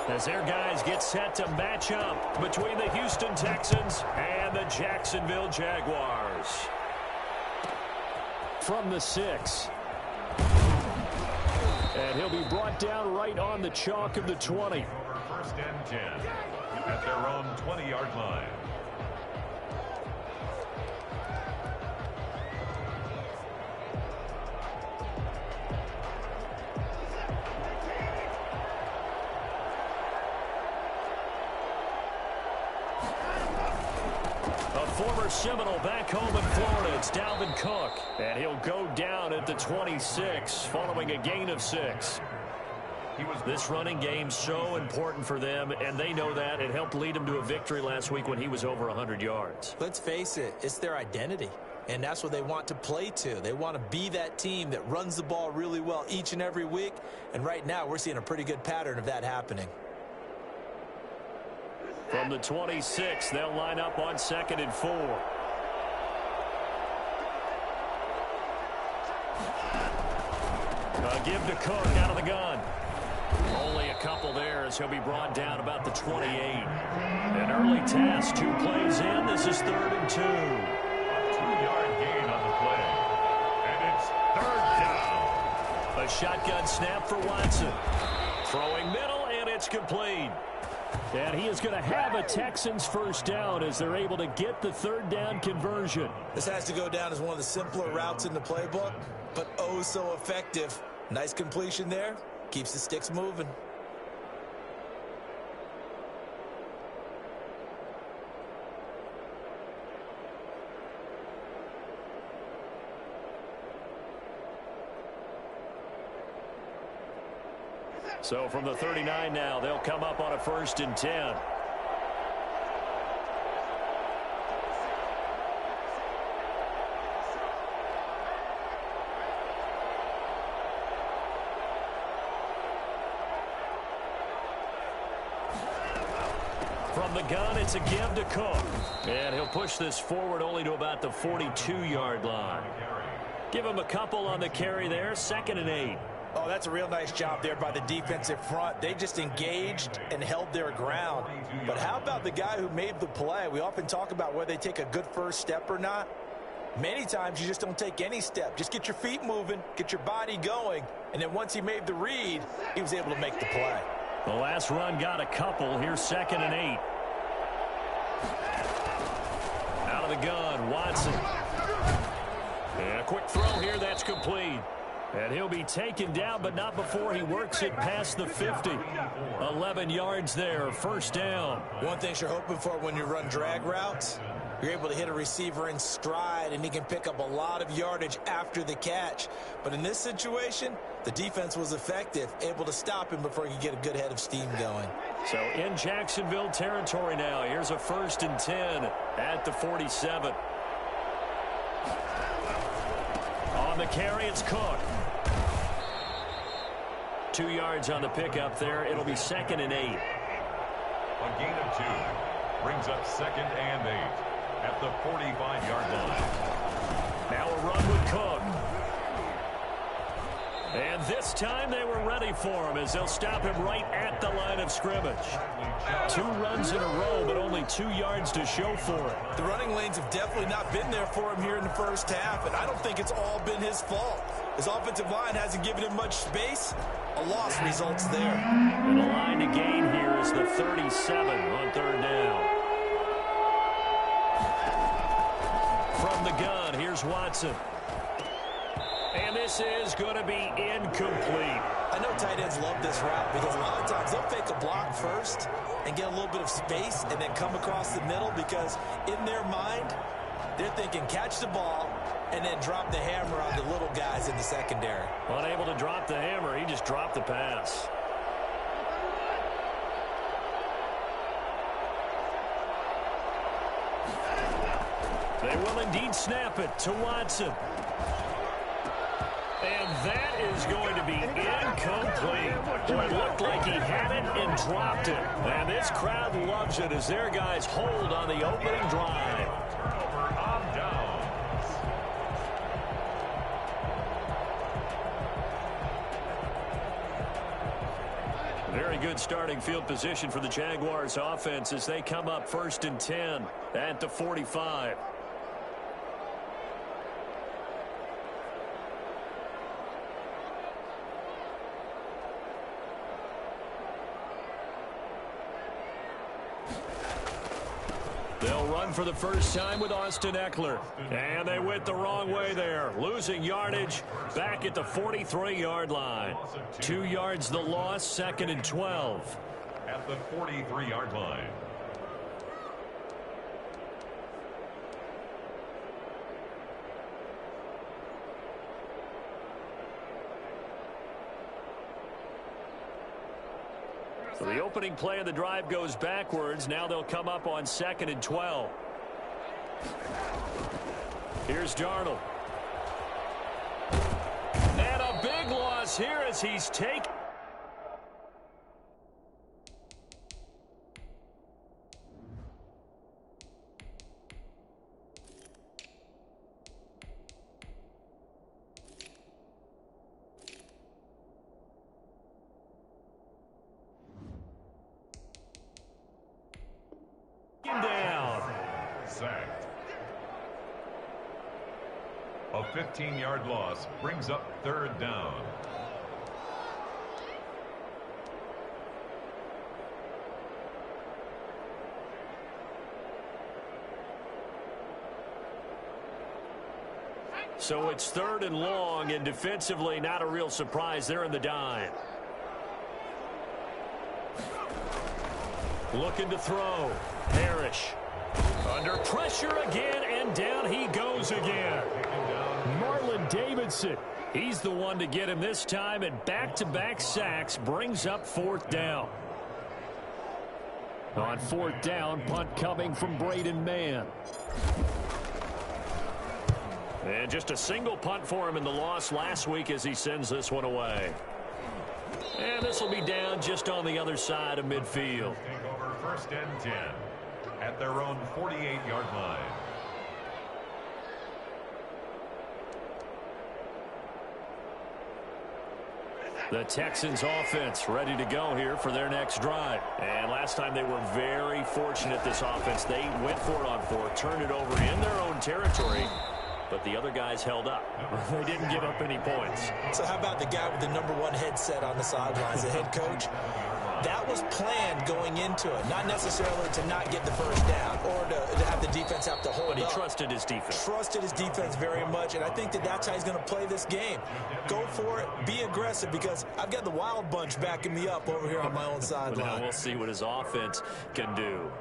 as their guys get set to match up between the Houston Texans and the Jacksonville Jaguars. From the 6. And he'll be brought down right on the chalk of the 20. First and 10 at their own 20-yard line. Former Seminole back home in Florida. It's Dalvin Cook. And he'll go down at the 26 following a gain of 6. This running game so important for them, and they know that. It helped lead them to a victory last week when he was over 100 yards. Let's face it, it's their identity. And that's what they want to play to. They want to be that team that runs the ball really well each and every week. And right now we're seeing a pretty good pattern of that happening. From the 26, they'll line up on 2nd and 4. A give to Cook out of the gun. Only a couple there as he'll be brought down about the 28. An early task, 2 plays in. This is 3rd and 2. A 2-yard gain on the play. And it's 3rd down. A shotgun snap for Watson. Throwing middle, and it's complete. And he is going to have a Texans first down as they're able to get the 3rd down conversion. This has to go down as one of the simpler routes in the playbook, but oh so effective. Nice completion there. Keeps the sticks moving. So from the 39 now, they'll come up on a 1st and 10. From the gun, it's a give to Cook. And he'll push this forward only to about the 42-yard line. Give him a couple on the carry there, 2nd and 8. Oh, that's a real nice job there by the defensive front. They just engaged and held their ground. But how about the guy who made the play? We often talk about whether they take a good first step or not. Many times you just don't take any step. Just get your feet moving, get your body going, and then once he made the read, he was able to make the play. The last run got a couple. Here's 2nd and 8. Out of the gun, Watson. And a quick throw here, that's complete. And he'll be taken down, but not before he works it past the 50. 11 yards there, 1st down. One thing you're hoping for when you run drag routes, you're able to hit a receiver in stride, and he can pick up a lot of yardage after the catch. But in this situation, the defense was effective, able to stop him before he could get a good head of steam going. So in Jacksonville territory now, here's a 1st and 10 at the 47. On the carry, it's Cook. 2 yards on the pickup there. It'll be 2nd and 8. A gain of 2 brings up 2nd and 8 at the 45-yard line. Now a run with Cook. And this time they were ready for him as they'll stop him right at the line of scrimmage. 2 runs in a row, but only 2 yards to show for it. The running lanes have definitely not been there for him here in the first half, and I don't think it's all been his fault. His offensive line hasn't given him much space. A loss results there. And the line to gain here is the 37 on 3rd down. From the gun, here's Watson. And this is going to be incomplete. I know tight ends love this route because a lot of times they'll fake a block first and get a little bit of space and then come across the middle because in their mind, they're thinking catch the ball and then drop the hammer on the little guys in the secondary. Unable to drop the hammer, he just dropped the pass. They will indeed snap it to Watson. And that is going to be incomplete. Boy, it looked like he had it and dropped it. And this crowd loves it as their guys hold on the opening drive. Turnover on downs. Very good good starting field position for the Jaguars offense as they come up 1st and 10 at the 45. They'll run for the first time with Austin Eckler. And they went the wrong way there. Losing yardage back at the 43-yard line. 2 yards the loss, 2nd and 12. At the 43-yard line. So the opening play of the drive goes backwards. Now they'll come up on 2nd and 12. Here's Darnold. And a big loss here as he's taken. Down. Sacked. A 15-yard loss brings up 3rd down. So it's 3rd and long, and defensively not a real surprise. They're in the dime. Looking to throw. Parrish. Under pressure again, and down he goes again. Marlon Davidson. He's the one to get him this time, and back-to-back sacks brings up 4th down. On 4th down, punt coming from Braden Mann. And just a single punt for him in the loss last week as he sends this one away. And this will be down just on the other side of midfield. Take over 1st and 10 at their own 48-yard line. The Texans offense ready to go here for their next drive. And last time they were very fortunate, this offense. They went for it on 4th, turned it over in their own territory. But the other guys held up. They didn't give up any points. So how about the guy with the #1 headset on the sidelines, the head coach? That was planned going into it. Not necessarily to not get the first down or to have the defense have to hold up. But he trusted his defense. Trusted his defense very much, and I think that's how he's going to play this game. Go for it. Be aggressive, because I've got the wild bunch backing me up over here on my own sideline. Now we'll see what his offense can do.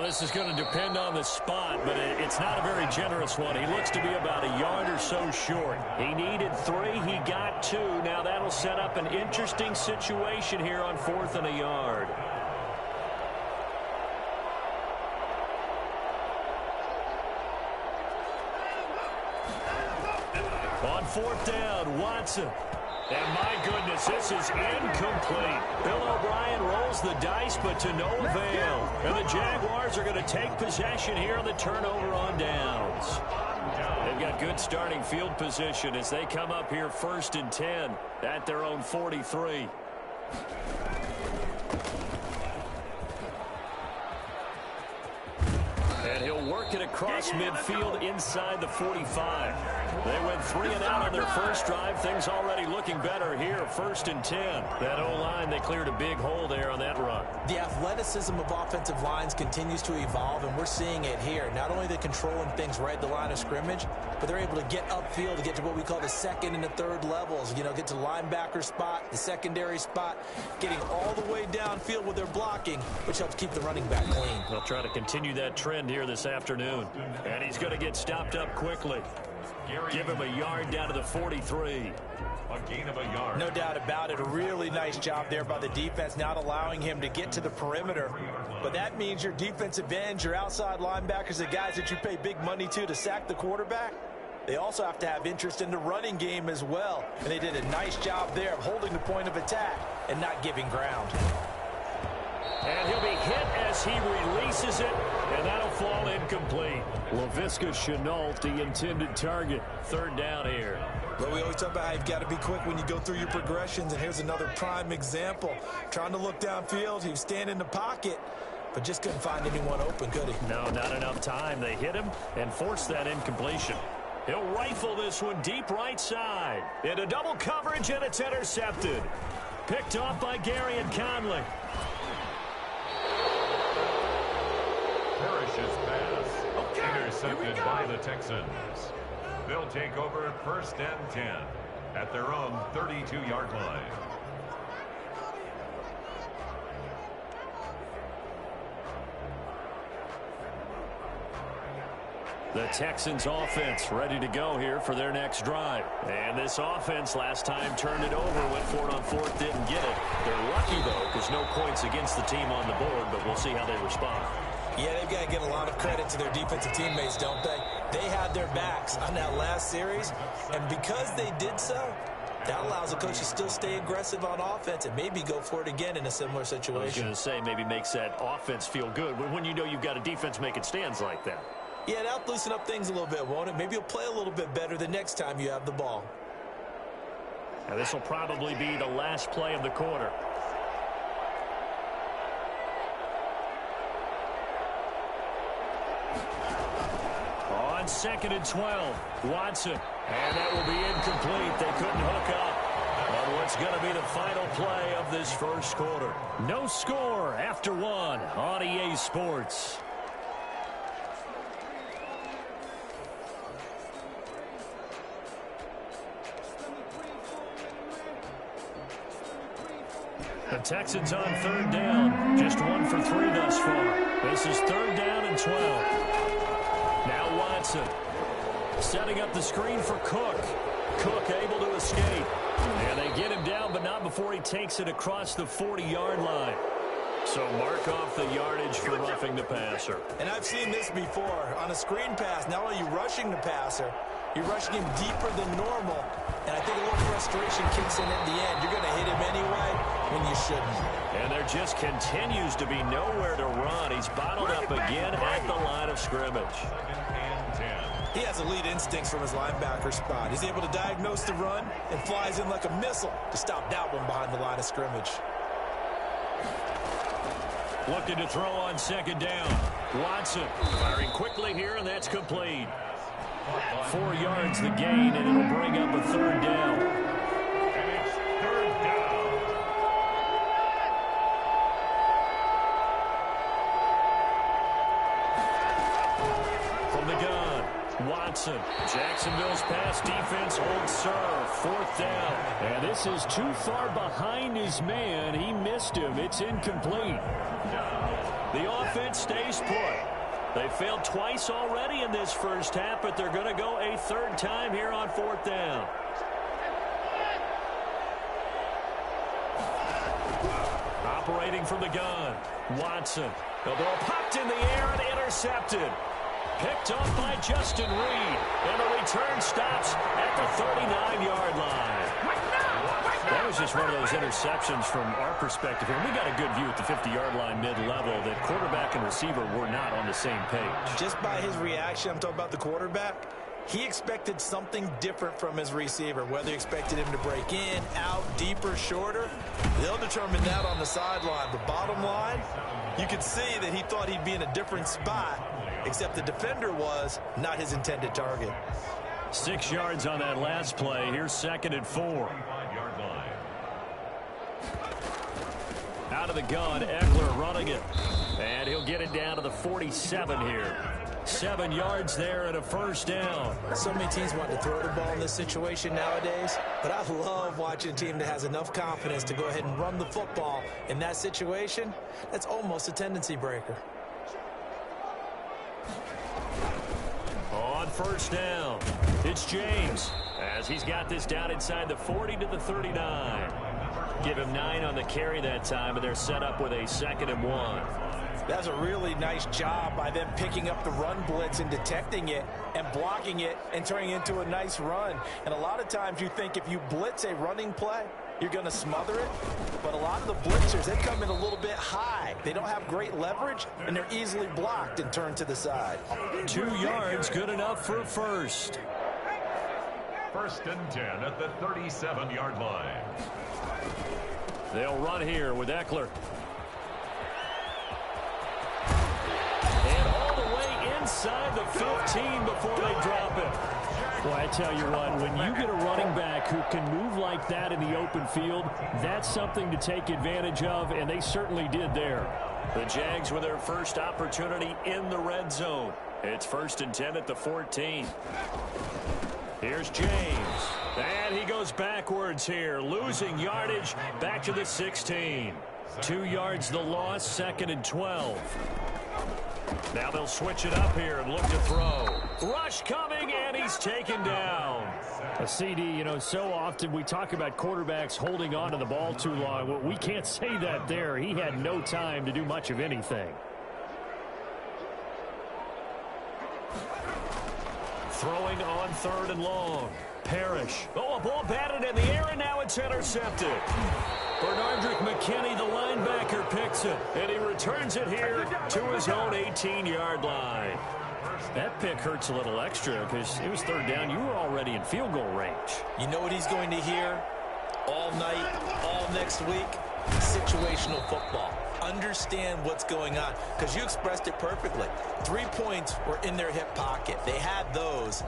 This is going to depend on the spot, but it's not a very generous one. He looks to be about a yard or so short. He needed 3. He got 2. Now that'll set up an interesting situation here on 4th and a yard. On 4th down, Watson. And my goodness, this is incomplete. Bill O'Brien rolls the dice, but to no avail. And the Jaguars are going to take possession here on the turnover on downs. They've got good starting field position as they come up here 1st and 10 at their own 43. And he'll work it across midfield inside the 45. They went 3 and out on their first drive. Things already looking better here. 1st and 10. That O-line, they cleared a big hole there on that run. The athleticism of offensive lines continues to evolve, and we're seeing it here. Not only are they controlling things right at the line of scrimmage, but they're able to get upfield to get to what we call the 2nd and the 3rd levels. You know, get to the linebacker spot, the secondary spot, getting all the way downfield with their blocking, which helps keep the running back clean. They'll try to continue that trend here this afternoon. And he's going to get stopped up quickly. Give him a yard down to the 43. A gain of a yard. No doubt about it. A really nice job there by the defense, not allowing him to get to the perimeter. But that means your defensive ends, your outside linebackers, the guys that you pay big money to sack the quarterback, they also have to have interest in the running game as well. And they did a nice job there of holding the point of attack and not giving ground. And he'll be hit as he releases it, and that'll fall incomplete. Laviska Shenault, the intended target. Third down here. But we always talk about how you've got to be quick when you go through your progressions, and here's another prime example. Trying to look downfield, he was standing in the pocket, but just couldn't find anyone open, could he? No, not enough time. They hit him and forced that incompletion. He'll rifle this one deep right side. Into double coverage, and it's intercepted. Picked off by Gary and Conley. Parrish's pass. Intercepted by the Texans. They'll take over first and 10 at their own 32-yard line. The Texans offense ready to go here for their next drive. And this offense last time turned it over, went for it on fourth, didn't get it. They're lucky, though, because no points against the team on the board, but we'll see how they respond. Yeah, they've got to give a lot of credit to their defensive teammates, don't they? They had their backs on that last series, and because they did so, that allows the coach to still stay aggressive on offense and maybe go for it again in a similar situation. I was going to say, maybe makes that offense feel good when you know you've got a defense making stands like that. Yeah, that'll loosen up things a little bit, won't it? Maybe you'll play a little bit better the next time you have the ball. Now, this will probably be the last play of the quarter. On 2nd and 12, Watson. And that will be incomplete. They couldn't hook up on what's going to be the final play of this first quarter. No score after one on EA Sports. The Texans on third down. Just 1 for 3 thus far. This is third down and 12. Now Watson setting up the screen for Cook. Cook able to escape. And they get him down, but not before he takes it across the 40-yard line. So mark off the yardage for roughing the passer. And I've seen this before. On a screen pass, not only are you rushing the passer, you're rushing him deeper than normal. And I think a little frustration kicks in at the end. You're going to hit him anyway when you shouldn't. And there just continues to be nowhere to run. He's bottled up again at the line of scrimmage. He has elite instincts from his linebacker spot. He's able to diagnose the run and flies in like a missile to stop that one behind the line of scrimmage. Looking to throw on second down. Watson firing quickly here, and that's complete. 4 yards the gain, and it'll bring up a third down. And it's third down. From the gun, Watson. Jacksonville's pass defense holds serve. 4th down. And this is too far behind his man. He missed him. It's incomplete. The offense stays put. They failed twice already in this first half, but they're going to go a third time here on 4th down. Operating from the gun, Watson. The ball popped in the air and intercepted. Picked off by Justin Reed. And the return stops at the 39-yard line. That was just one of those interceptions from our perspective here. We got a good view at the 50-yard line mid-level that quarterback and receiver were not on the same page. Just by his reaction, I'm talking about the quarterback, he expected something different from his receiver. Whether he expected him to break in, out, deeper, shorter, they'll determine that on the sideline. But bottom line, you could see that he thought he'd be in a different spot, except the defender was not his intended target. 6 yards on that last play. Here's 2nd and 4. Out of the gun, Eckler running it. And he'll get it down to the 47 here. 7 yards there and a first down. So many teams want to throw the ball in this situation nowadays, but I love watching a team that has enough confidence to go ahead and run the football in that situation. That's almost a tendency breaker. On first down. It's James as he's got this down inside the 40 to the 39. Give him 9 on the carry that time, and they're set up with a 2nd and 1. That's a really nice job by them picking up the run blitz and detecting it and blocking it and turning it into a nice run. And a lot of times you think if you blitz a running play, you're going to smother it. But a lot of the blitzers, they come in a little bit high. They don't have great leverage, and they're easily blocked and turned to the side. 2 yards, good enough for a first. 1st and 10 at the 37-yard line. They'll run here with Eckler. Inside the 15 before they drop it. Well, I tell you what, when you get a running back who can move like that in the open field, that's something to take advantage of, and they certainly did there. The Jags with their first opportunity in the red zone. It's 1st and 10 at the 14. Here's James. And he goes backwards here, losing yardage back to the 16. 2 yards the loss, 2nd and 12. Now they'll switch it up here and look to throw. Rush coming, and he's taken down. A CD, you know, so often we talk about quarterbacks holding on to the ball too long. Well, we can't say that there. He had no time to do much of anything. Throwing on 3rd and long. Parrish. Oh, a ball batted in the air, and now it's intercepted. Bernardrick McKinney, the linebacker, picks it, and he returns it here to his own 18-yard line. That pick hurts a little extra because it was 3rd down. You were already in field goal range. You know what he's going to hear all night, all next week? Situational football. Understand what's going on, because you expressed it perfectly. 3 points were in their hip pocket. They had those.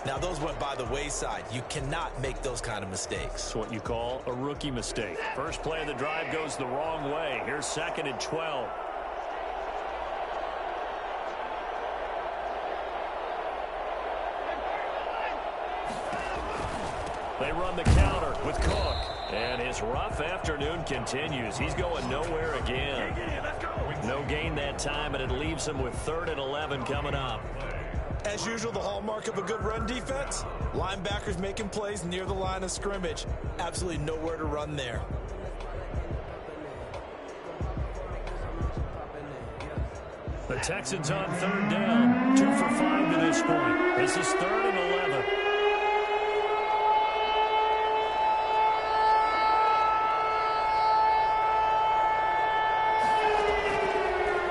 Now, those went by the wayside. You cannot make those kind of mistakes. It's what you call a rookie mistake. First play of the drive goes the wrong way. Here's 2nd and 12. They run the counter with Cook. And his rough afternoon continues. He's going nowhere again. No gain that time, and it leaves him with 3rd and 11 coming up. As usual, the hallmark of a good run defense, linebackers making plays near the line of scrimmage. Absolutely nowhere to run there. The Texans on 3rd down. 2 for 5 to this point. This is 3rd and 11.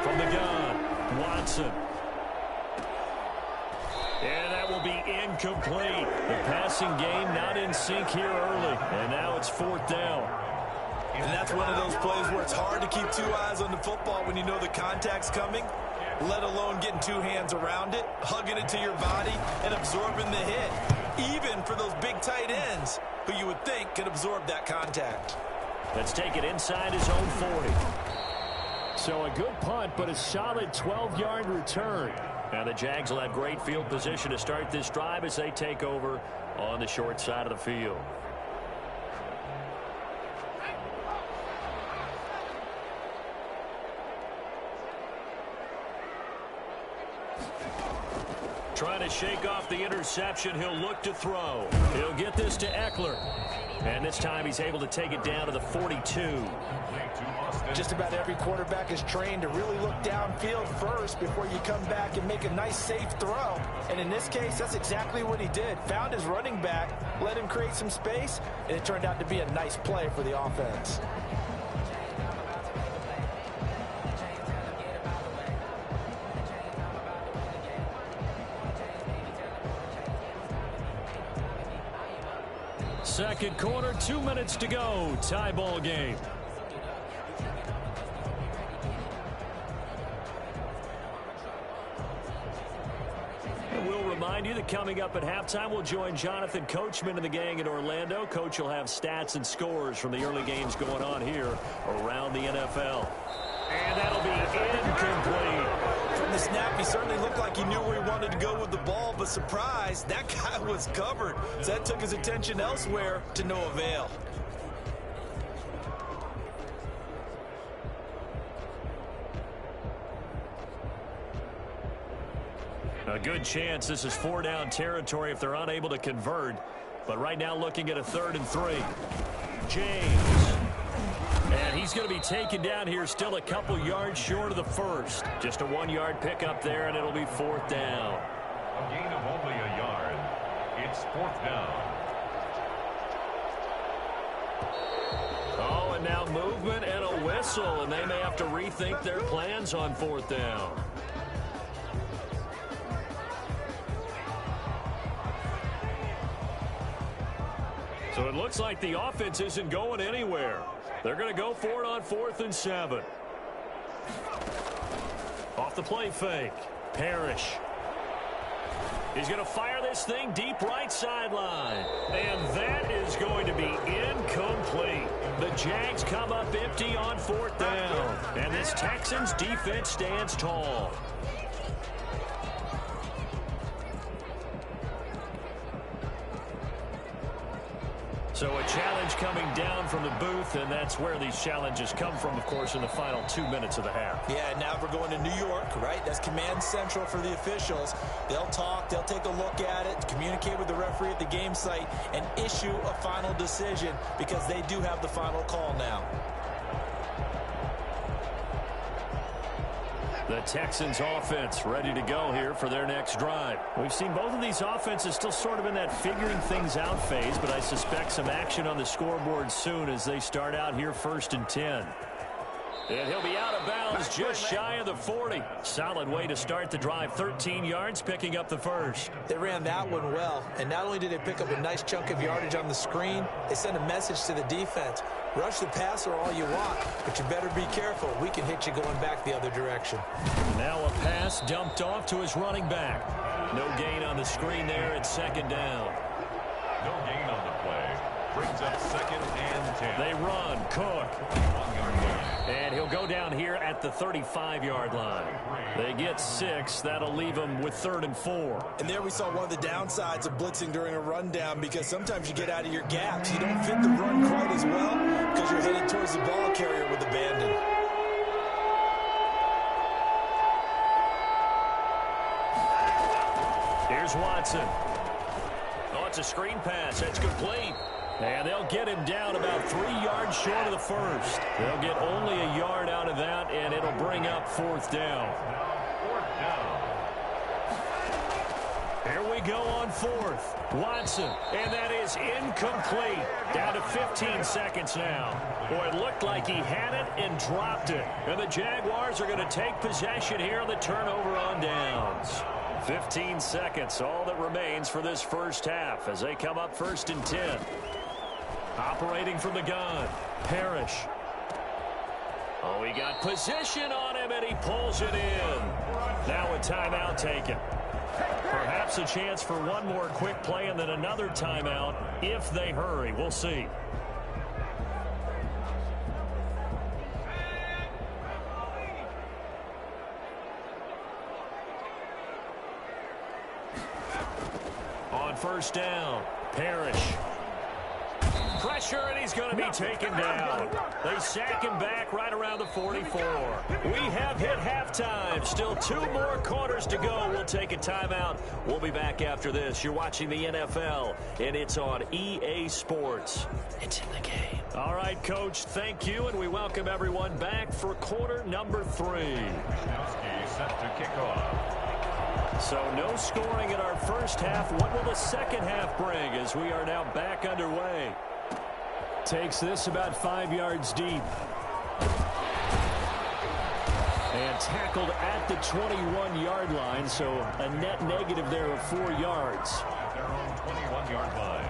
From the gun, Watson. And that will be incomplete. The passing game not in sync here early. And now it's 4th down. And that's one of those plays where it's hard to keep 2 eyes on the football when you know the contact's coming, let alone getting 2 hands around it, hugging it to your body, and absorbing the hit. Even for those big tight ends who you would think could absorb that contact. Let's take it inside his own 40. So a good punt, but a solid 12-yard return. Now the Jags will have great field position to start this drive as they take over on the short side of the field. Trying to shake off the interception. He'll look to throw. He'll get this to Eckler. And this time he's able to take it down to the 42. Just about every quarterback is trained to really look downfield first before you come back and make a nice, safe throw. And in this case, that's exactly what he did. Found his running back, let him create some space, and it turned out to be a nice play for the offense. Second quarter, 2 minutes to go. Tie ball game. And we'll remind you that coming up at halftime, we'll join Jonathan Coachman and the gang in Orlando. Coach will have stats and scores from the early games going on here around the NFL. And that'll be incomplete. From the snap, he certainly looked like he knew where he wanted to go with the ball, but surprise, that guy was covered. So that took his attention elsewhere to no avail. good chance this is 4-down territory if they're unable to convert. But right now looking at a 3rd and 3. James. And he's going to be taken down here still a couple yards short of the first. Just a 1-yard pickup there, and it'll be 4th down. A gain of only a yard. It's 4th down. Oh, and now movement and a whistle, and they may have to rethink their plans on 4th down. So it looks like the offense isn't going anywhere. They're going to go for it on 4th and 7. Off the play fake. Parrish. He's going to fire this thing deep right sideline. And that is going to be incomplete. The Jags come up empty on 4th down. And this Texans defense stands tall. So a challenge coming down from the booth, and that's where these challenges come from, of course, in the final 2 minutes of the half. Yeah, now we're going to New York, right? That's command central for the officials. They'll talk, they'll take a look at it, communicate with the referee at the game site, and issue a final decision because they do have the final call now. The Texans offense ready to go here for their next drive. We've seen both of these offenses still sort of in that figuring things out phase, but I suspect some action on the scoreboard soon as they start out here 1st and 10. And he'll be out of bounds just shy of the 40. Solid way to start the drive. 13 yards, picking up the first. They ran that one well, and not only did they pick up a nice chunk of yardage on the screen, they sent a message to the defense. Rush the passer all you want, but you better be careful. We can hit you going back the other direction. Now a pass dumped off to his running back. No gain on the screen there at 2nd down. No gain on the play. Brings up 2nd and 10. They run. Cook. 1 yard line. And he'll go down here at the 35-yard line. They get 6. That'll leave them with 3rd and 4. And there we saw one of the downsides of blitzing during a rundown because sometimes you get out of your gaps. You don't fit the run quite as well because you're headed towards the ball carrier with abandon. Here's Watson. Oh, it's a screen pass. That's complete. And they'll get him down about 3 yards short of the first. They'll get only a yard out of that, and it'll bring up 4th down. Here we go on 4th. Watson, and that is incomplete. Down to 15 seconds now. Boy, it looked like he had it and dropped it. And the Jaguars are going to take possession here on the turnover on downs. 15 seconds, all that remains for this first half as they come up 1st and 10. Operating from the gun, Parrish. Oh, he got position on him, and he pulls it in. Now a timeout taken. Perhaps a chance for one more quick play and then another timeout if they hurry. We'll see. On 1st down, Parrish. Pressure, and he's going to be taken down. They sack him back right around the 44. We have hit halftime. Still 2 more quarters to go. We'll take a timeout. We'll be back after this. You're watching the NFL, and it's on EA Sports. It's in the game. All right, Coach, thank you, and we welcome everyone back for quarter number 3. Set to kick off. So no scoring in our first half. What will the second half bring as we are now back underway? Takes this about 5 yards deep. And tackled at the 21-yard line, so a net negative there of 4 yards. At their own 21-yard line.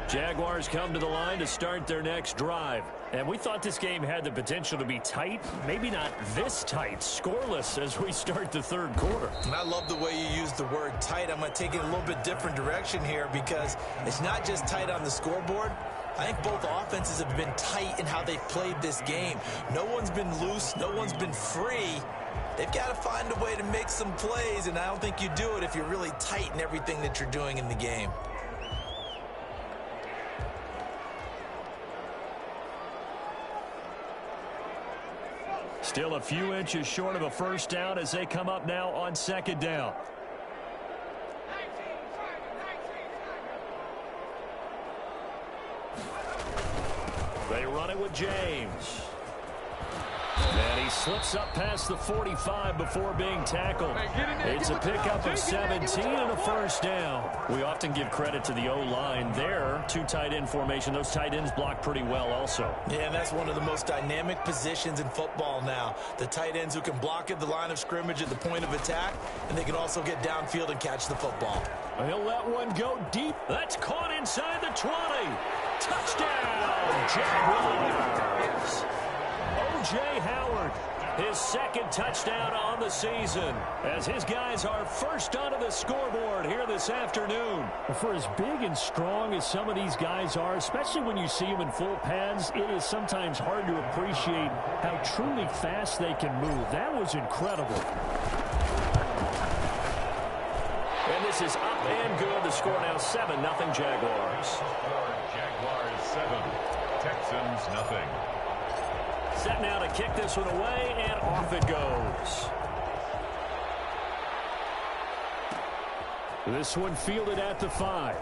Jaguars come to the line to start their next drive. And we thought this game had the potential to be tight. Maybe not this tight. Scoreless as we start the 3rd quarter. I love the way you use the word tight. I'm going to take it a little bit different direction here because it's not just tight on the scoreboard. I think both offenses have been tight in how they've played this game. No one's been loose. No one's been free. they've got to find a way to make some plays, and I don't think you do it if you're really tight in everything that you're doing in the game. Still a few inches short of a first down as they come up now on second down. They run it with James. And he slips up past the 45 before being tackled. It's a pickup of 17 and a first down. We often give credit to the O-line there. Two tight end formation. Those tight ends block pretty well also. Yeah, and that's one of the most dynamic positions in football now. The tight ends who can block at the line of scrimmage at the point of attack, and they can also get downfield and catch the football. He'll let one go deep. That's caught inside the 20. Touchdown, Jaguars. O.J. Howard, his second touchdown on the season, as his guys are first onto the scoreboard here this afternoon. For as big and strong as some of these guys are, especially when you see them in full pads, it is sometimes hard to appreciate how truly fast they can move. That was incredible. And this is up and good. The score now 7-0 Jaguars. Jaguars 7, Texans nothing. Set now to kick this one away, and off it goes. This one fielded at the 5.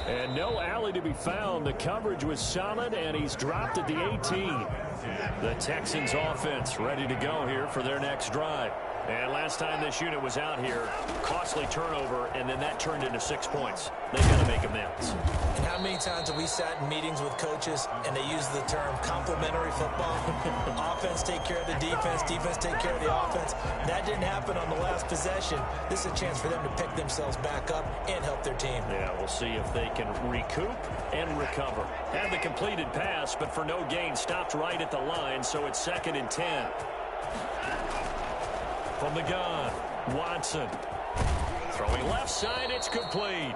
And no alley to be found. The coverage was solid, and he's dropped at the 18. The Texans offense ready to go here for their next drive. And last time this unit was out here, costly turnover, and then that turned into 6 points. They've got to make amends. And how many times have we sat in meetings with coaches and they use the term complementary football? Offense take care of the defense, defense take care of the offense. That didn't happen on the last possession. This is a chance for them to pick themselves back up and help their team. Yeah, we'll see if they can recoup and recover. Had the completed pass, but for no gain, stopped right at the line, so it's 2nd and 10. From the gun, Watson. Throwing left side, it's complete.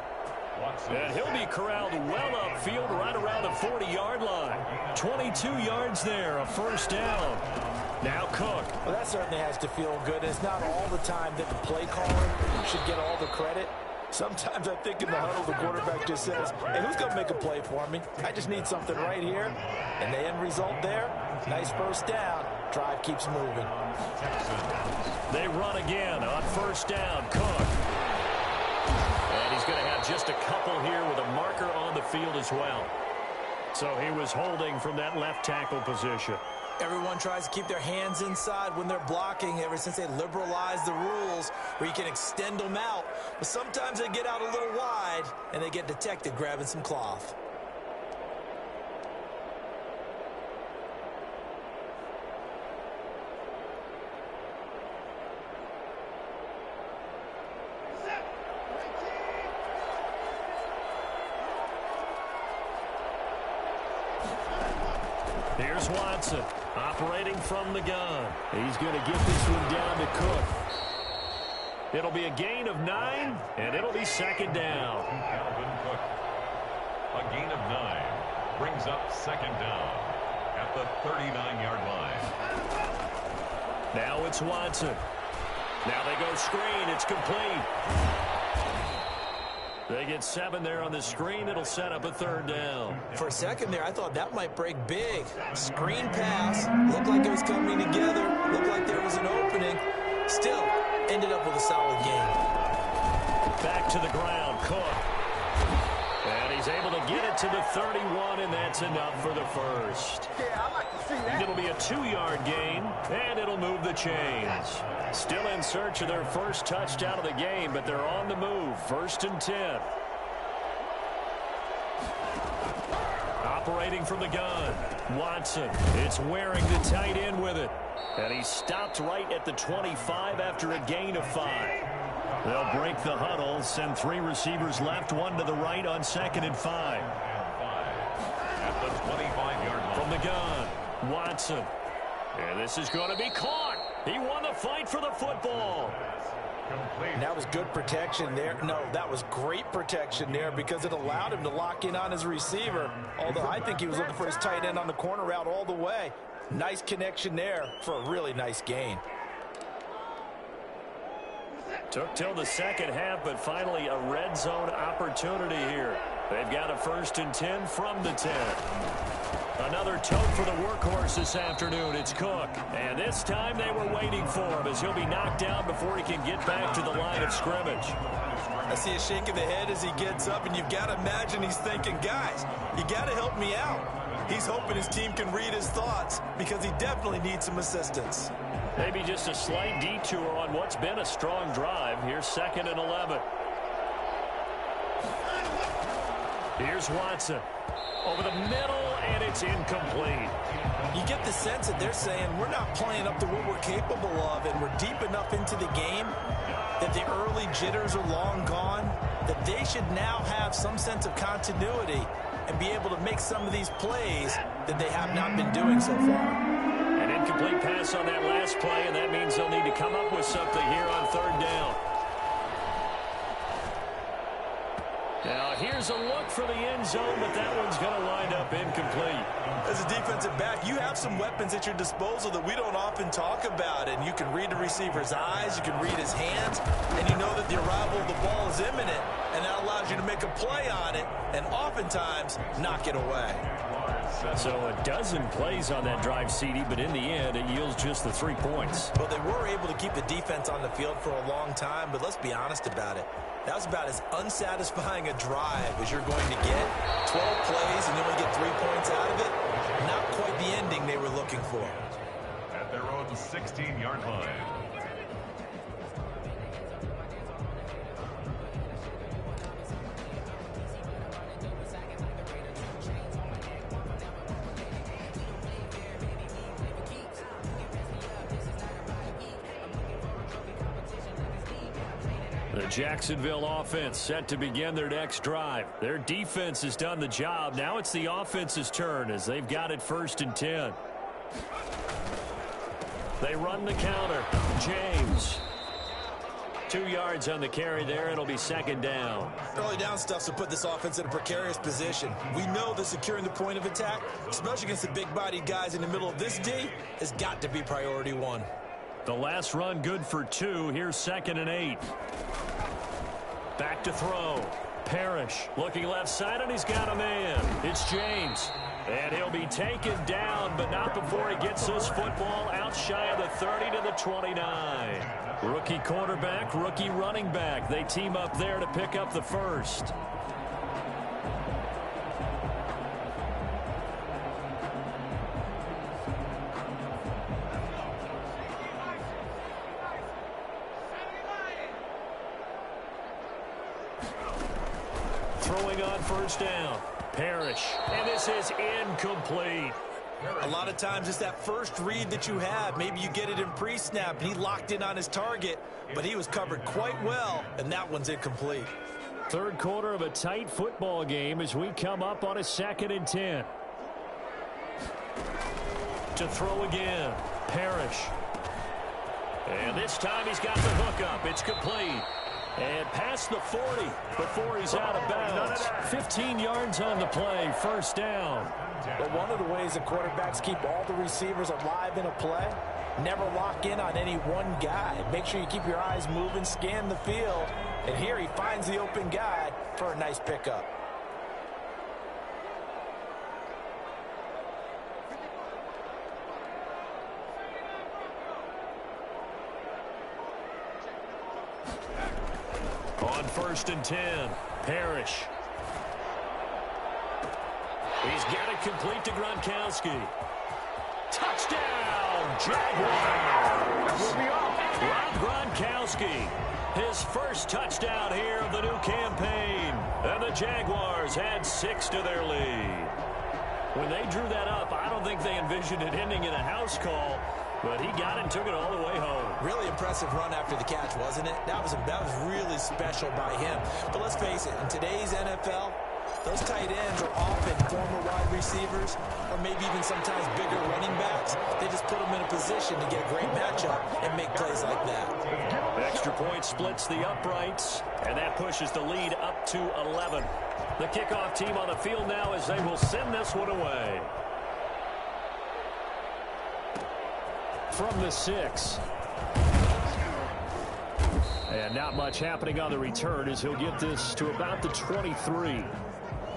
And he'll be corralled well upfield right around the 40-yard line. 22 yards there, a first down. Now Cook. Well, that certainly has to feel good. It's not all the time that the play caller should get all the credit. Sometimes I think in the huddle, the quarterback just says, hey, who's going to make a play for me? I just need something right here. And the end result there, nice first down. Drive keeps moving. They run again on first down. Cook. And he's going to have just a couple here with a marker on the field as well. So he was holding from that left tackle position. Everyone tries to keep their hands inside when they're blocking ever since they liberalized the rules where you can extend them out. But sometimes they get out a little wide and they get detected grabbing some cloth. Here's Watson, operating from the gun. He's going to get this one down to Cook. It'll be a gain of 9, and it'll be 2nd down. Calvin Cook. A gain of 9 brings up 2nd down at the 39-yard line. Now it's Watson. Now they go screen. It's complete. They get 7 there on the screen. It'll set up a 3rd down. For a second there, I thought that might break big. Screen pass. Looked like it was coming together. Looked like there was an opening. Still, ended up with a solid game. Back to the ground, Cook. And he's able to get it to the 31, and that's enough for the first. Yeah, I like to see that. It'll be a 2-yard gain, and it'll move the chains. Still in search of their first touchdown of the game, but they're on the move. 1st and 10. Operating from the gun, Watson. It's wearing the tight end with it. And he stopped right at the 25 after a gain of 5. They'll break the huddle, send 3 receivers left, 1 to the right on 2nd and 5. At the 25-yard line. From the gun, Watson. And this is going to be caught. He won the fight for the football. And that was good protection there. No, that was great protection there because it allowed him to lock in on his receiver. Although I think he was looking for his tight end on the corner route all the way. Nice connection there for a really nice gain. Took till the second half, but finally a red zone opportunity here. They've got a 1st and 10 from the 10. Another tote for the workhorse this afternoon. It's Cook. And this time they were waiting for him as he'll be knocked down before he can get back to the line of scrimmage. I see a shake of the head as he gets up, and you've got to imagine he's thinking, guys, you got to help me out. He's hoping his team can read his thoughts because he definitely needs some assistance. Maybe just a slight detour on what's been a strong drive. Here's 2nd and 11. Here's Watson. Over the middle, and it's incomplete. You get the sense that they're saying we're not playing up to what we're capable of, and we're deep enough into the game that the early jitters are long gone, that they should now have some sense of continuity and be able to make some of these plays that they have not been doing so far. An incomplete pass on that last play, and that means they'll need to come up with something here on 3rd down. Now, here's a look for the end zone, but that one's going to wind up incomplete. As a defensive back, you have some weapons at your disposal that we don't often talk about, and you can read the receiver's eyes, you can read his hands, and you know that the arrival of the ball is imminent, and that allows you to make a play on it, and oftentimes knock it away. So a dozen plays on that drive, CD, but in the end, it yields just the 3 points. Well, they were able to keep the defense on the field for a long time, but let's be honest about it. That was about as unsatisfying a drive as you're going to get. 12 plays and you only get 3 points out of it. Not quite the ending they were looking for. At their own 16-yard line. The Jacksonville offense set to begin their next drive. Their defense has done the job. Now it's the offense's turn as they've got it 1st and 10. They run the counter. James. 2 yards on the carry there. It'll be 2nd down. Early down stuff's to put this offense in a precarious position. We know that securing the point of attack, especially against the big-bodied guys in the middle of this D, has got to be priority 1. The last run good for 2. Here's 2nd and 8. Back to throw. Parrish looking left side, and he's got a man. It's James. And he'll be taken down, but not before he gets this football out shy of the 30 to the 29. Rookie quarterback, rookie running back. They team up there to pick up the 1st. Throwing on 1st down. Parrish. And this is incomplete. A lot of times it's that first read that you have. Maybe you get it in pre-snap, and he locked in on his target, but he was covered quite well, and that one's incomplete. 3rd quarter of a tight football game as we come up on a 2nd and 10. To throw again. Parrish. And this time he's got the hook up. It's complete. And past the 40 before he's out of bounds. 15 yards on the play. 1st down. But one of the ways that quarterbacks keep all the receivers alive in a play, never lock in on any one guy. Make sure you keep your eyes moving, scan the field. And here he finds the open guy for a nice pickup. On 1st and 10, Parrish. He's got it complete to Gronkowski. Touchdown, Jaguars! Rob Gronkowski, his first touchdown here of the new campaign. And the Jaguars add 6 to their lead. When they drew that up, I don't think they envisioned it ending in a house call, but he got it and took it all the way home. Really impressive run after the catch, wasn't it? That was really special by him. But let's face it, in today's NFL, those tight ends are often former wide receivers or maybe even sometimes bigger running backs. They just put them in a position to get a great matchup and make plays like that. Extra point splits the uprights, and that pushes the lead up to 11. The kickoff team on the field now as they will send this one away. from the 6. And not much happening on the return as he'll get this to about the 23.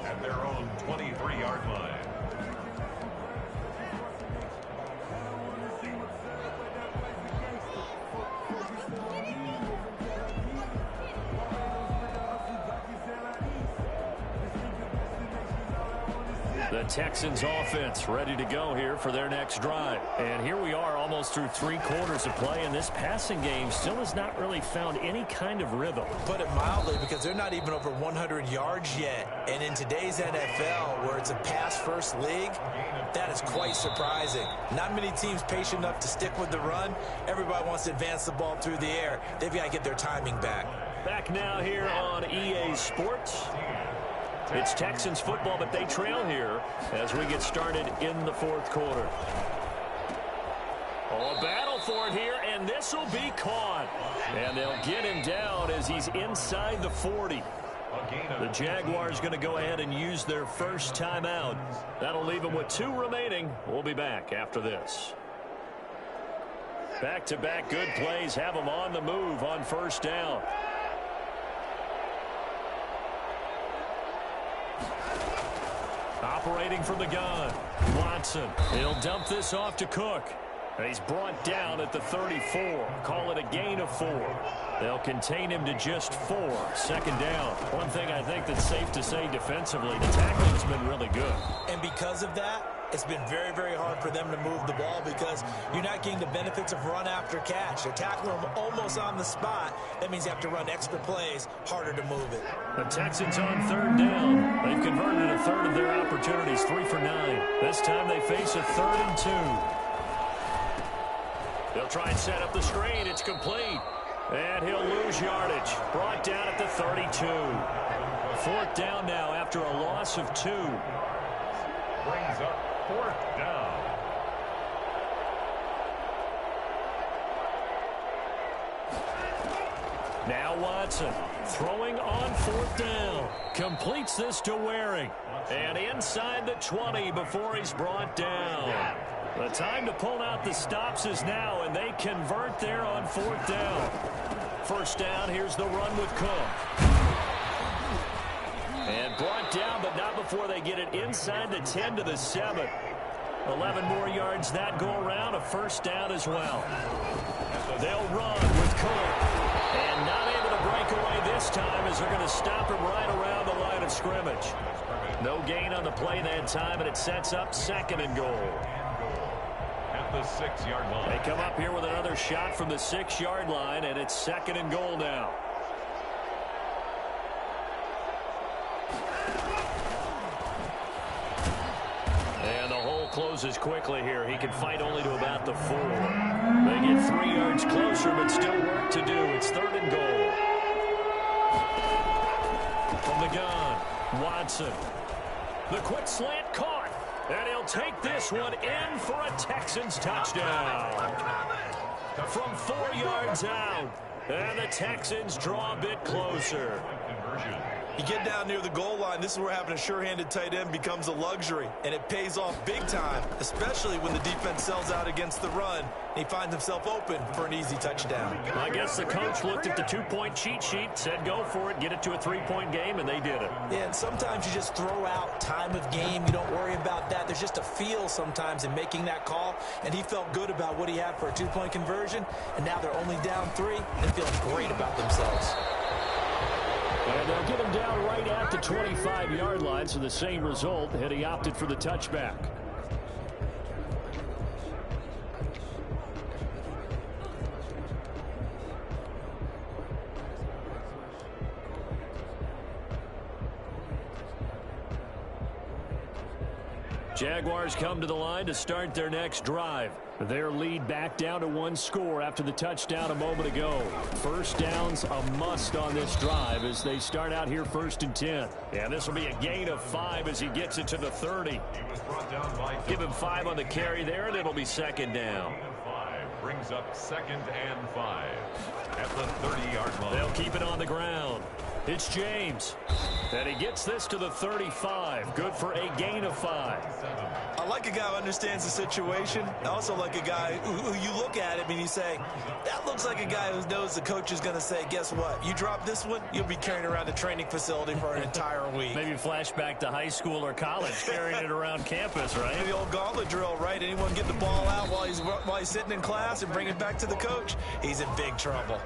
At their own 23-yard line. The Texans offense ready to go here for their next drive. And here we are almost through 3 quarters of play, and this passing game still has not really found any kind of rhythm. Put it mildly, because they're not even over 100 yards yet. And in today's NFL, where it's a pass-first league, that is quite surprising. Not many teams patient enough to stick with the run. Everybody wants to advance the ball through the air. They've got to get their timing back. Back now here on EA Sports. It's Texans football, but they trail here as we get started in the 4th quarter. Oh, a battle for it here, and this will be caught. And they'll get him down as he's inside the 40. The Jaguars going to go ahead and use their first timeout. That'll leave them with 2 remaining. We'll be back after this. Back-to-back good plays have them on the move on first down. Operating from the gun, Watson. He'll dump this off to Cook. He's brought down at the 34. Call it a gain of 4. They'll contain him to just 4. 2nd down. One thing I think that's safe to say defensively, the tackling's been really good. And because of that, it's been very, very hard for them to move the ball because you're not getting the benefits of run after catch. They're tackling them almost on the spot. That means you have to run extra plays, harder to move it. The Texans on 3rd down. They've converted a third of their opportunities, 3 for 9. This time they face a 3rd and 2. They'll try and set up the screen. It's complete. And he'll lose yardage. Brought down at the 32. 4th down now after a loss of 2. Brings up 4th down. Now Watson throwing on 4th down. Completes this to Waring. And inside the 20 before he's brought down. The time to pull out the stops is now, and they convert there on 4th down. First down, here's the run with Cook. And brought down, but not before they get it inside the 10 to the 7. 11 more yards that go around, a first down as well. They'll run with Cook. And not able to break away this time as they're going to stop him right around the line of scrimmage. No gain on the play that time, and it sets up 2nd and goal. At the 6-yard line. They come up here with another shot from the 6-yard line, and it's 2nd and goal now. And the hole closes quickly here. He can fight only to about the 4. They get 3 yards closer, but still work to do. It's 3rd and goal. From the gun, Watson. The quick slant caught. And he'll take this one in for a Texans touchdown. From 4 yards out. And the Texans draw a bit closer. You get down near the goal line, this is where having a sure-handed tight end becomes a luxury, and it pays off big time, especially when the defense sells out against the run, and he finds himself open for an easy touchdown. I guess the coach looked at the 2-point cheat sheet, said go for it, get it to a 3-point game, and they did it. Yeah, and sometimes you just throw out time of game. You don't worry about that. There's just a feel sometimes in making that call, and he felt good about what he had for a 2-point conversion, and now they're only down 3 and feeling great about themselves. And they'll get him down right at the 25-yard line, so the same result, and he opted for the touchback. Jaguars come to the line to start their next drive. Their lead back down to 1 score after the touchdown a moment ago. First down's a must on this drive as they start out here 1st and 10. And this will be a gain of 5 as he gets it to the 30. Give him 5 on the carry there, and it'll be 2nd down. Brings up 2nd and 5 at the 30-yard line. They'll keep it on the ground. It's James. And he gets this to the 35. Good for a gain of 5. I like a guy who understands the situation. I also like a guy who you look at him and you say, that looks like a guy who knows the coach is going to say, guess what? You drop this one, you'll be carrying around the training facility for an entire week. Maybe flashback to high school or college, carrying it around campus, right? The old gauntlet drill, right? Anyone get the ball out while he's sitting in class and bring it back to the coach, he's in big trouble.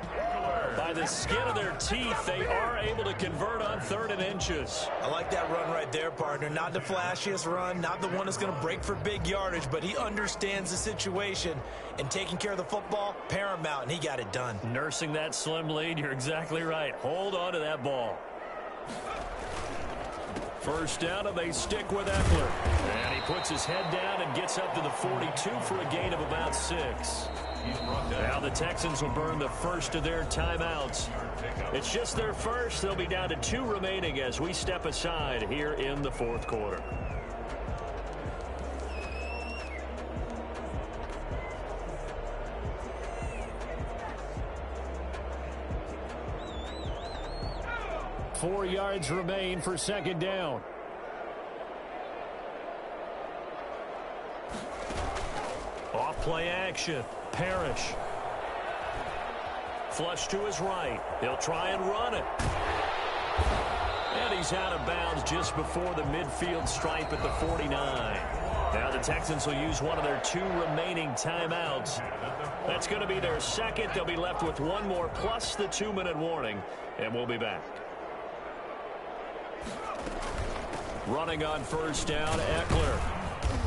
By the skin of their teeth, they are able to convert on 3rd and inches. I like that run right there, partner. Not the flashiest run, not the one that's going to break for big yardage, but he understands the situation, and taking care of the football, paramount, and he got it done. Nursing that slim lead, you're exactly right. Hold on to that ball. First down, and they stick with Eckler. And he puts his head down and gets up to the 42 for a gain of about 6. Now the Texans will burn the first of their timeouts. It's just their first. They'll be down to 2 remaining as we step aside here in the 4th quarter. Four yards remain for 2nd down. Off play action. Parrish. Flush to his right. He'll try and run it. And he's out of bounds just before the midfield stripe at the 49. Now the Texans will use one of their 2 remaining timeouts. That's going to be their second. They'll be left with 1 more plus the 2-minute warning. And we'll be back. Running on first down, Eckler.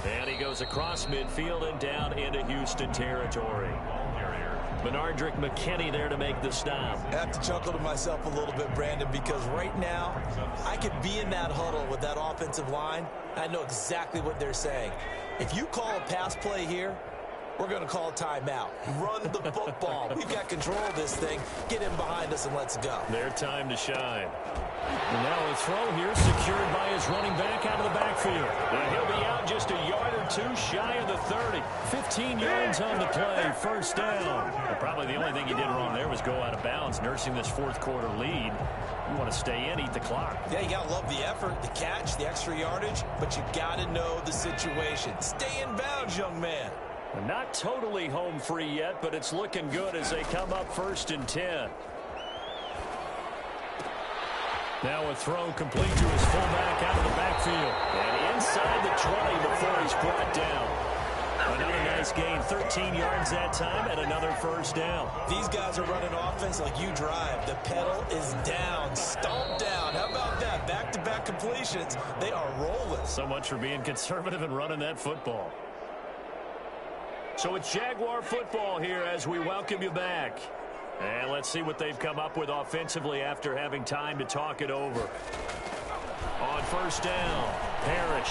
And he goes across midfield and down into Houston territory. Benardrick McKinney there to make the stop. I have to chuckle to myself a little bit, Brandon, because right now I could be in that huddle with that offensive line. I know exactly what they're saying. If you call a pass play here, we're going to call a timeout. Run the football. We've got control of this thing. Get in behind us and let's go. Their time to shine. And now a throw here secured by his running back out of the backfield. And he'll be out just a yard or 2 shy of the 30. 15 yards on the play. First down. And probably the only thing he did wrong there was go out of bounds, nursing this 4th quarter lead. You want to stay in, eat the clock. Yeah, you got to love the effort, the catch, the extra yardage, but you got to know the situation. Stay in bounds, young man. Not totally home free yet, but it's looking good as they come up 1st and 10. Now a throw complete to his fullback out of the backfield. And inside the 20 before he's brought down. Another nice gain, 13 yards that time, and another first down. These guys are running offense like you drive. The pedal is down, stomp down. How about that? Back-to-back completions. They are rolling. So much for being conservative and running that football. So it's Jaguar football here as we welcome you back. And let's see what they've come up with offensively after having time to talk it over. On first down, Parrish.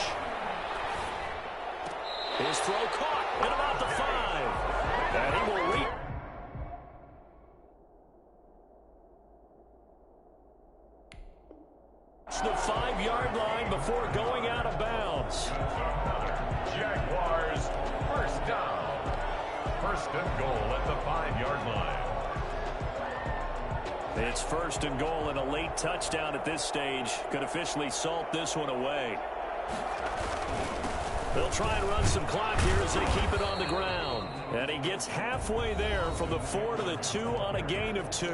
His throw caught at about the 5. And he will reach the 5-yard line before going out of bounds. Jaguars, first down. 1st and goal at the 5-yard line. It's 1st and goal, and a late touchdown at this stage could officially salt this one away. They'll try and run some clock here as they keep it on the ground. And he gets halfway there from the 4 to the 2 on a gain of 2.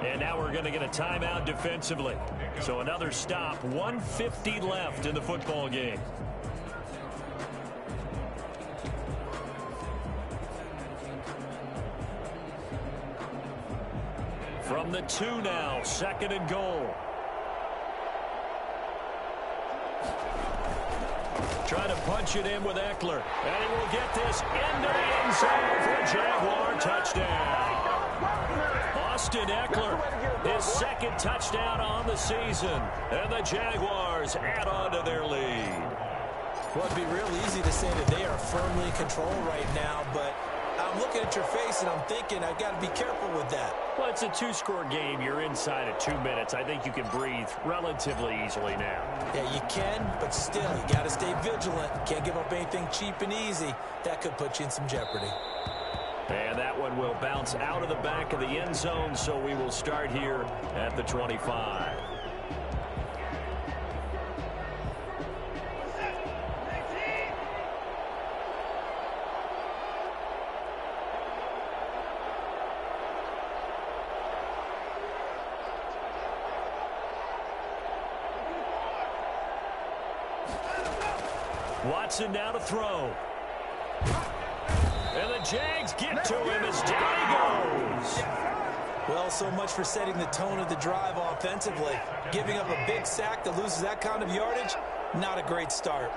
And now we're going to get a timeout defensively. So another stop, 1:50 left in the football game. From the 2 now, 2nd and goal. Trying to punch it in with Eckler. And he will get this into the end zone for a Jaguar touchdown. Austin Eckler, his 2nd touchdown on the season. And the Jaguars add on to their lead. Well, it'd be real easy to say that they are firmly in control right now, but I'm looking at your face and I'm thinking I've got to be careful with that. Well, it's a 2-score game. You're inside of 2 minutes. I think you can breathe relatively easily now. Yeah, you can, but still, you got to stay vigilant. Can't give up anything cheap and easy. That could put you in some jeopardy. And that was and will bounce out of the back of the end zone, so we will start here at the 25. Watson now to throw. And the Jags get to him as down he goes. Well, so much for setting the tone of the drive offensively. Giving up a big sack that loses that kind of yardage, not a great start.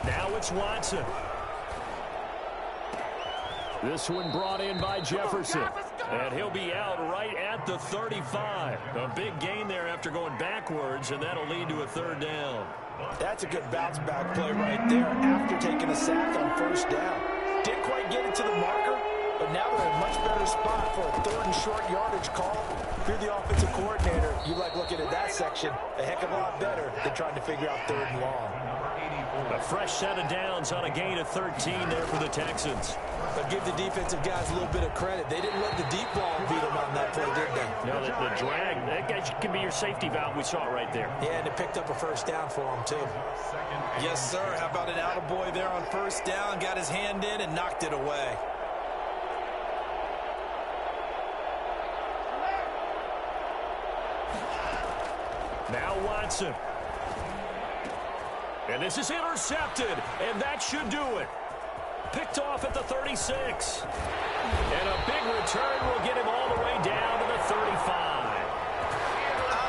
Now it's Watson. This one brought in by Jefferson. And he'll be out right at the 35. A big gain there after going backwards, and that'll lead to a third down. That's a good bounce-back play right there after taking a sack on first down. Didn't quite get it to the marker, but now they're in a much better spot for a third and short yardage call. If you're the offensive coordinator, you like looking at that section a heck of a lot better than trying to figure out third and long. A fresh set of downs on a gain of 13 there for the Texans. But give the defensive guys a little bit of credit. They didn't let the deep ball beat them on that play, did they? No, the drag, that can be your safety valve. We saw it right there. Yeah, and it picked up a first down for him, too. Yes, sir. How about an attaboy there on first down? Got his hand in and knocked it away. Now Watson. And this is intercepted, and that should do it. Picked off at the 36. And a big return will get him all the way down to the 35.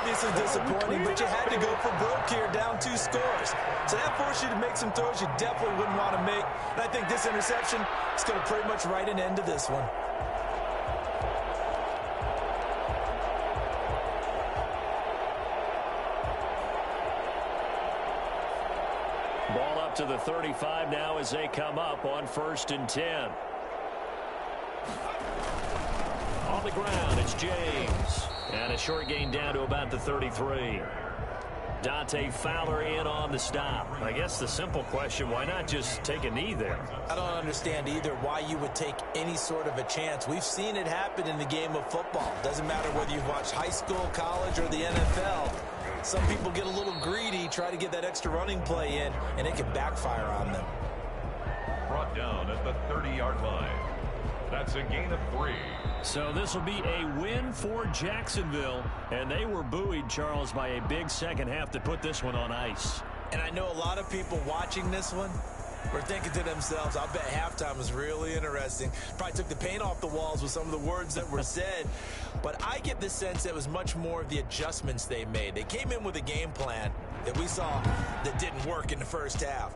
Obviously disappointing, but you had to go for broke here, down 2 scores. So that forced you to make some throws you definitely wouldn't want to make. And I think this interception is going to pretty much write an end to this one. Ball up to the 35 now as they come up on 1st and 10. On the ground, it's James. And a short gain down to about the 33. Dante Fowler in on the stop. I guess the simple question, why not just take a knee there? I don't understand either why you would take any sort of a chance. We've seen it happen in the game of football. Doesn't matter whether you've watched high school, college, or the NFL. Some people get a little greedy, try to get that extra running play in, and it can backfire on them. Brought down at the 30-yard line. That's a gain of 3. So this will be a win for Jacksonville. And they were buoyed, Charles, by a big second half that put this one on ice. And I know a lot of people watching this one were thinking to themselves, I bet halftime was really interesting. Probably took the paint off the walls with some of the words that were said. But I get the sense that it was much more of the adjustments they made. They came in with a game plan that we saw that didn't work in the first half.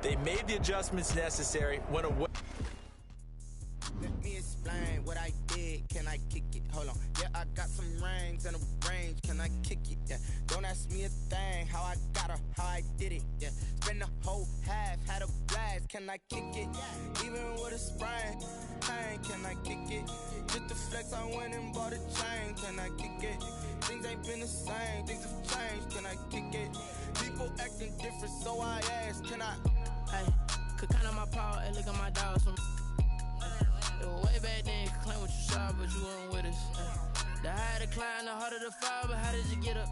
They made the adjustments necessary, went away. Let me explain what I did. Can I kick it? Hold on. Yeah, I got some rings and a range. Can I kick it? Yeah. Don't ask me a thing. How I got her, how I did it. Yeah. Spend the whole half, had a blast. Can I kick it? Even with a sprain. Pain, can I kick it? Just the flex, I went and bought a chain. Can I kick it? Things ain't been the same. Things have changed. Can I kick it? People acting different, so I asked. Can I? Hey, could count on my power and look at my dogs from. It was way back then, could claim what you saw, but you weren't with us. The higher the climb, the harder the fall, but how did you get up?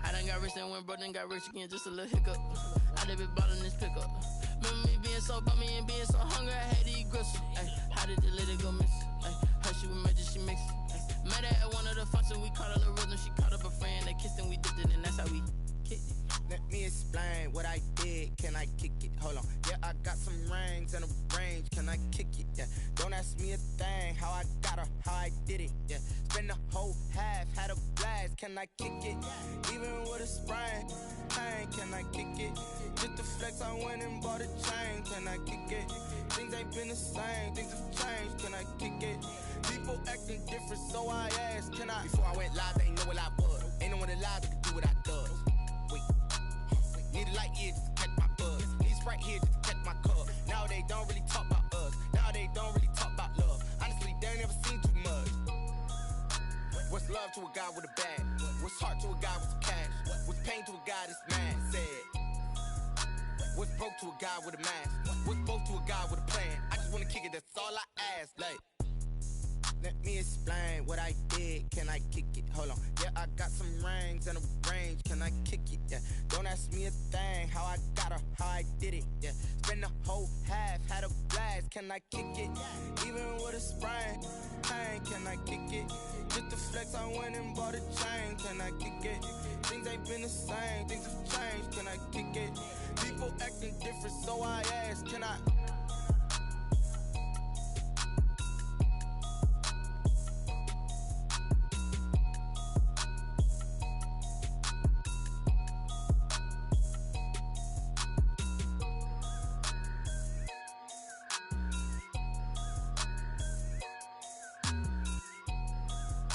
I done got rich and went broke, then got rich again, just a little hiccup. I done been ballin' this pickup. Remember me being so bummy and being so hungry, I had to eat gristle. How did the lady go miss? Her she was magic, she mixed. Met her at one of the functions, we caught her the rhythm, she caught up a friend, they kissed and we dipped it, and that's how we kicked it. Let me explain what I did. Can I kick it? Hold on. Yeah, I got some rings and a range. Can I kick it? Yeah. Don't ask me a thing. How I got her, how I did it. Yeah. Spend the whole half, had a blast. Can I kick it? Even with a sprain. Pain, can I kick it? Just the flex, I went and bought a chain. Can I kick it? Things ain't been the same. Things have changed. Can I kick it? People acting different, so I asked. Can I? Before I went live, they ain't know what I was. Ain't no one alive that could do what I does. Wait. Need a light here just to catch my buzz. Need Sprite here just to catch my cup. Now they don't really talk about us. Now they don't really talk about love. Honestly, they ain't never seen too much. What's love to a guy with a bag? What's heart to a guy with some cash? What's pain to a guy that's mad? Said. What's broke to a guy with a mask? What's broke to a guy with a plan? I just wanna kick it, that's all I ask. Like, let me explain what I did. Can I kick it? Hold on. Yeah, I got some rings and a range. Can I kick it? Yeah. Don't ask me a thing. How I got her, how I did it. Yeah. Spend the whole half, had a blast. Can I kick it? Even with a sprain. Pain, can I kick it? Just to flex, I went and bought a chain. Can I kick it? Things ain't been the same. Things have changed. Can I kick it? People acting different, so I ask. Can I?